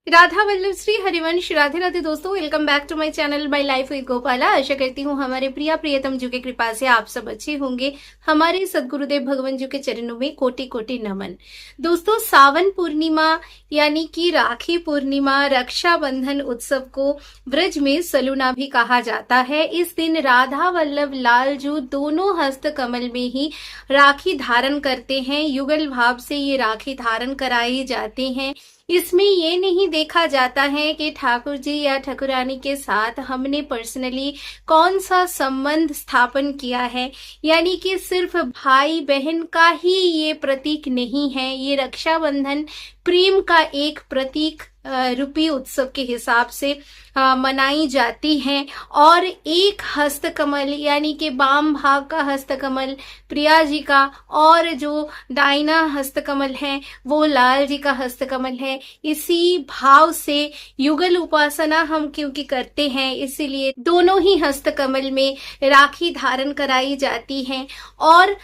राधा वल्लभ श्री हरिवंश। राधे राधे दोस्तों, welcome back to my channel my life with Gopala. आशा करती हूँ हमारे प्रिया प्रियतम जी की कृपा से आप सब अच्छे होंगे। हमारे सदगुरुदेव भगवान जी के चरणों में कोटि कोटि नमन। दोस्तों, सावन पूर्णिमा यानी कि राखी पूर्णिमा, रक्षाबंधन उत्सव को ब्रज में सलूना भी कहा जाता है। इस दिन राधा वल्लभ लालजू दोनों हस्त कमल में ही राखी धारण करते हैं। युगल भाव से ये राखी धारण कराई जाते हैं। इसमें ये नहीं देखा जाता है कि ठाकुर जी या ठाकुरानी के साथ हमने पर्सनली कौन सा संबंध स्थापन किया है, यानी कि सिर्फ भाई बहन का ही ये प्रतीक नहीं है। ये रक्षाबंधन प्रेम का एक प्रतीक रूपी उत्सव के हिसाब से मनाई जाती है। और एक हस्तकमल यानी कि वाम भाग का हस्तकमल प्रिया जी का, और जो दाहिना हस्तकमल है वो लाल जी का हस्तकमल है। इसी भाव से युगल उपासना हम क्योंकि करते हैं, इसीलिए दोनों ही हस्तकमल में राखी धारण कराई जाती है। और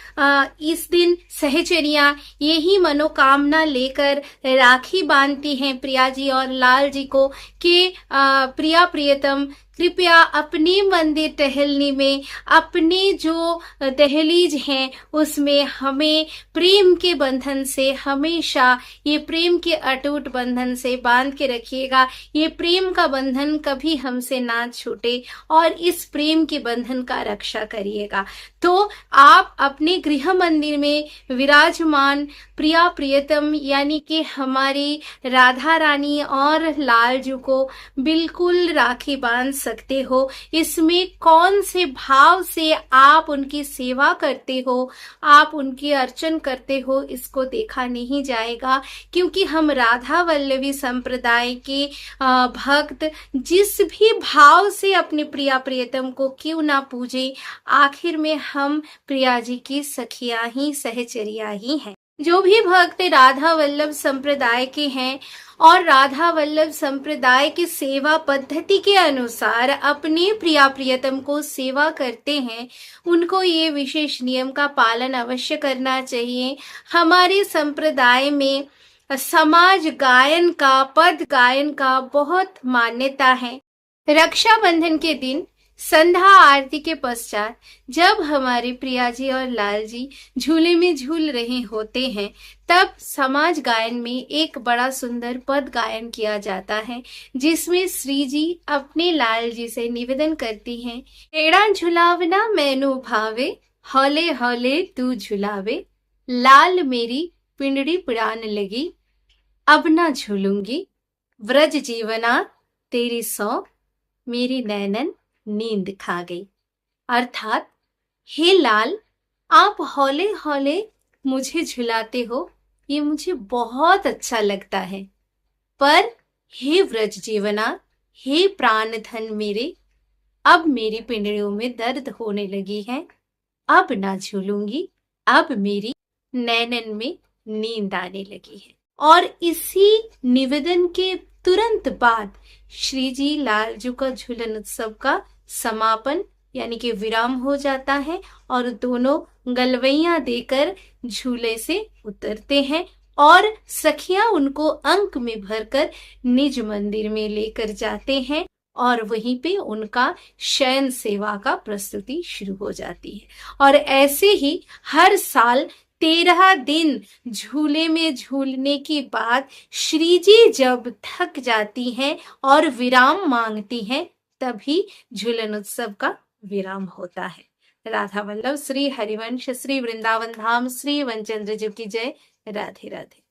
इस दिन सहचरियां यही मनोकामना लेकर राखी बांधती हैं प्रिया जी और लाल जी को कि प्रिया प्रियतम कृपया अपने मंदिर टहलने में, अपने जो दहलीज हैं उसमें हमें प्रेम के बंधन से, हमेशा ये प्रेम के अटूट बंधन से बांध के रखिएगा। ये प्रेम का बंधन कभी हमसे ना छूटे और इस प्रेम के बंधन का रक्षा करिएगा। तो आप अपने गृह मंदिर में विराजमान प्रिया प्रियतम यानी कि हमारी राधा रानी और लालजू को बिल्कुल राखी बांध सकते हो। इसमें कौन से भाव से आप उनकी सेवा करते हो, आप उनकी अर्चन करते हो, इसको देखा नहीं जाएगा, क्योंकि हम राधा वल्लभी संप्रदाय के भक्त जिस भी भाव से अपने प्रिया प्रियतम को क्यों ना पूजे, आखिर में हम प्रिया जी की सखियां ही, सहचरिया ही हैं। जो भी भक्त राधा वल्लभ संप्रदाय के हैं और राधा वल्लभ संप्रदाय की सेवा पद्धति के अनुसार अपने प्रिया प्रियतम को सेवा करते हैं, उनको ये विशेष नियम का पालन अवश्य करना चाहिए। हमारे संप्रदाय में समाज गायन का, पद गायन का बहुत मान्यता है। रक्षाबंधन के दिन संध्या आरती के पश्चात जब हमारे प्रिया जी और लाल जी झूले में झूल रहे होते हैं, तब समाज गायन में एक बड़ा सुंदर पद गायन किया जाता है, जिसमें श्री जी अपने लाल जी से निवेदन करती हैं, एड़ा झुलावना मैनू भावे, हौले हौले तू झुलावे, लाल मेरी पिंडड़ी पिड़ान लगी, अब ना झूलूंगी, व्रज जीवना तेरी सौ, मेरी नैनन नींद खा गई। अर्थात, हे लाल, आप हौले हौले मुझे झुलाते हो, ये मुझे बहुत अच्छा लगता है, पर हे व्रज जीवना, हे प्राण धन मेरे, अब मेरी पिंडलियों में दर्द होने लगी है, अब ना झूलूंगी, अब मेरी नैनन में नींद आने लगी है। और इसी निवेदन के तुरंत बाद श्री जी लालजू का झूलन उत्सव का समापन यानी कि विराम हो जाता है और दोनों गलवैया देकर झूले से उतरते हैं और सखियां उनको अंक में भरकर निज मंदिर में लेकर जाते हैं और वहीं पे उनका शयन सेवा का प्रस्तुति शुरू हो जाती है। और ऐसे ही हर साल 13 दिन झूले में झूलने के बाद श्री जी जब थक जाती हैं और विराम मांगती हैं, तभी झूलन उत्सव का विराम होता है। राधा वल्लभ श्री हरिवंश, श्री वृंदावन धाम, श्री वनचंद्र जी की जय। राधे राधे।